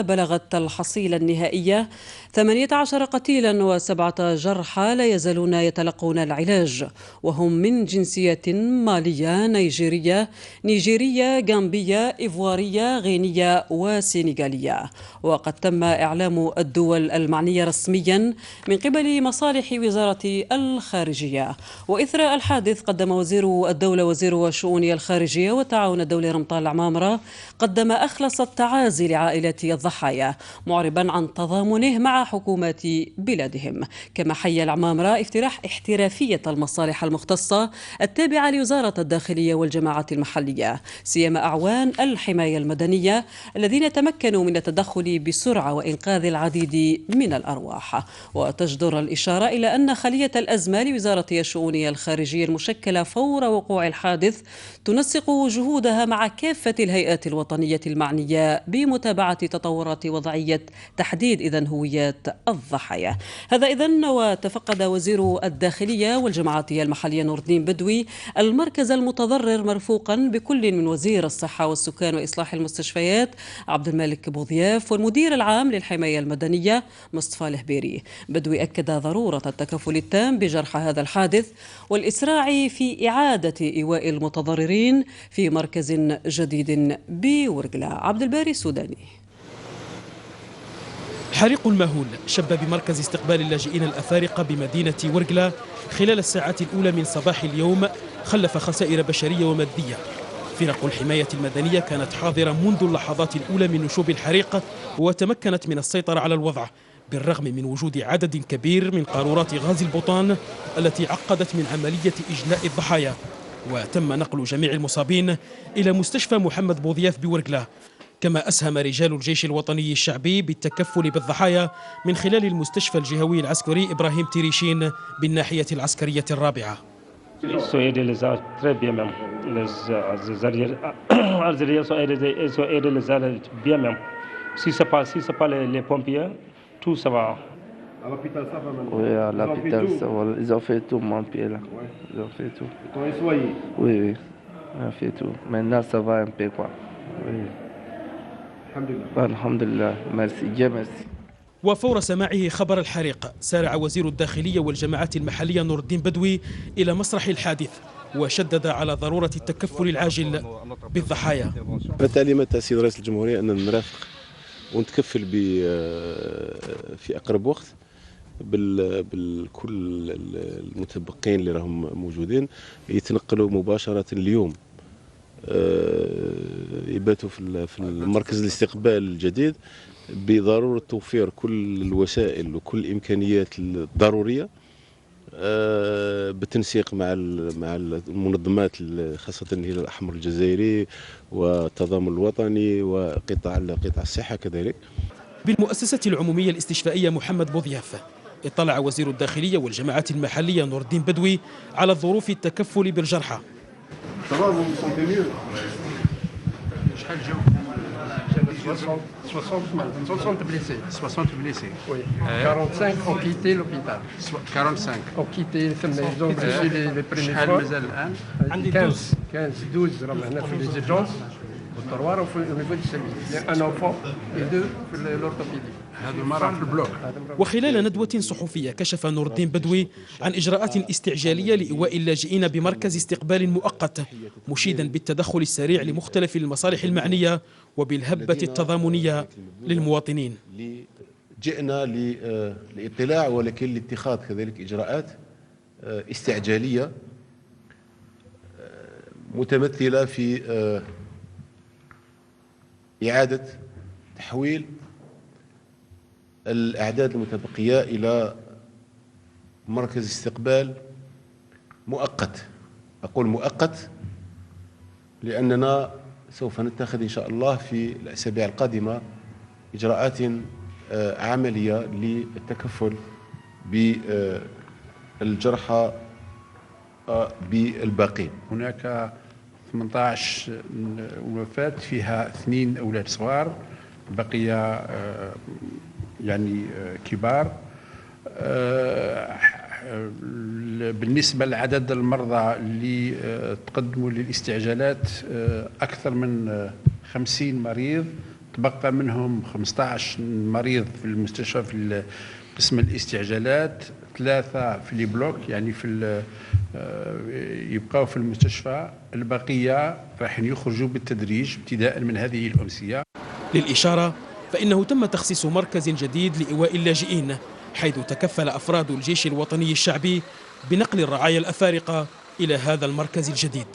بلغت الحصيلة النهائية 18 قتيلا و7 جرحى لا يزالون يتلقون العلاج، وهم من جنسية مالية، نيجيرية، غامبية، إيفوارية، غينية وسينيغالية. وقد تم إعلام الدول المعنية رسميا من قبل مصالح وزارة الخارجية. وإثر الحادث قدم وزير الدولة وزير الشؤون الخارجية والتعاون الدولي رمضان العمامرة قدم أخلص التعازي لعائلة الضحايا، معربا عن تضامنه مع حكومات بلادهم. كما حيا العمامرة احترافية المصالح المختصة التابعة لوزارة الداخلية والجماعات المحلية، سيما أعوان الحماية المدنية الذين تمكنوا من التدخل بسرعة وإنقاذ العديد من الأرواح. وتجدر الإشارة إلى أن خلية الأزمة لوزارة الشؤون الخارجية المشكلة فور وقوع الحادث تنسق جهودها مع كافة الهيئات الوطنية المعنية بمتابعة تطورات وضعية تحديد هويات الضحايا. هذا وتفقد وزير الداخلية والجماعات المحلية نور الدين بدوي المركز المتضرر مرفوقا بكل من وزير الصحة والسكان وإصلاح المستشفيات عبد الملك بوضياف والمدير العام للحماية المدنية مصطفى الهبيري. بدوي أكد ضرورة التكفل التام بجرحى هذا الحادث والإسراع في إعادة إيواء المتضررين في مركز جديد بورقلة. عبد الباري السوداني. حريق مهول شب بمركز استقبال اللاجئين الأفارقة بمدينة ورقلة خلال الساعات الأولى من صباح اليوم، خلف خسائر بشرية ومادية. فرق الحماية المدنية كانت حاضرة منذ اللحظات الأولى من نشوب الحريق وتمكنت من السيطرة على الوضع بالرغم من وجود عدد كبير من قارورات غاز البطان التي عقدت من عملية إجلاء الضحايا. وتم نقل جميع المصابين إلى مستشفى محمد بوضياف بورقلة. كما أسهم رجال الجيش الوطني الشعبي بالتكفل بالضحايا من خلال المستشفى الجهوي العسكري إبراهيم تيريشين بالناحية العسكرية الرابعة. À l'hôpital, ça va maintenant. Oui, à l'hôpital, ça va. Ils ont fait tout, mon pied là. Ouais. Ils ont fait tout. Ils t'ont soigné. Oui, oui. Ils ont fait tout. Maintenant, ça va un peu quoi. Oui. Alhamdulillah. Alhamdulillah. Merci. Dieu merci. وفور سماعه خبر الحريق سارع وزير الداخلية والجماعات المحلية نور الدين بدوي إلى مسرح الحادث وشدد على ضرورة التكفل العاجل بالضحايا. تعليمات السيد رئيس الجمهورية أن نرافق ونتكفل في أقرب وقت بالكل المتبقين اللي راهم موجودين يتنقلوا مباشرة اليوم، يباتوا في المركز الاستقبال الجديد بضرورة توفير كل الوسائل وكل الإمكانيات الضرورية بالتنسيق مع المنظمات خاصة الهلال الأحمر الجزائري والتضامن الوطني وقطاع الصحة كذلك. بالمؤسسة العمومية الاستشفائية محمد بوضياف اطلع وزير الداخلية والجماعات المحلية نور الدين بدوي على ظروف التكفل بالجرحى. شحال جاو؟ 60 blessés. 60 blessés. Oui. 45 ont quitté l'hôpital. 45 ont quitté ils ont blessé les premiers fois. مازال الآن؟ عندي 12 راهم هنا في les urgences والطروار وفي niveau du service. Un enfant et deux في l'orthopédie. هذو المرة في البلوك. وخلال ندوة صحفية كشف نور الدين بدوي عن إجراءات استعجالية لإيواء اللاجئين بمركز استقبال مؤقت، مشيدا بالتدخل السريع لمختلف المصالح المعنية وبالهبة التضامنية للمواطنين. جئنا للاطلاع ولكن لاتخاذ كذلك إجراءات استعجالية متمثلة في إعادة تحويل الأعداد المتبقية إلى مركز استقبال مؤقت. أقول مؤقت لأننا سوف نتخذ إن شاء الله في الأسابيع القادمة إجراءات عملية للتكفل بالجرحى بالباقين. هناك 18 وفاة فيها 2 أولاد صغار، بقية يعني كبار. بالنسبة لعدد المرضى اللي تقدموا للاستعجالات أكثر من 50 مريض تبقى منهم 15 مريض في المستشفى في قسم الاستعجالات، 3 في البلوك يعني يبقاو في المستشفى، البقية راح يخرجوا بالتدريج ابتداء من هذه الأمسية. للإشارة فإنه تم تخصيص مركز جديد لإيواء اللاجئين، حيث تكفل أفراد الجيش الوطني الشعبي بنقل الرعايا الأفارقة إلى هذا المركز الجديد.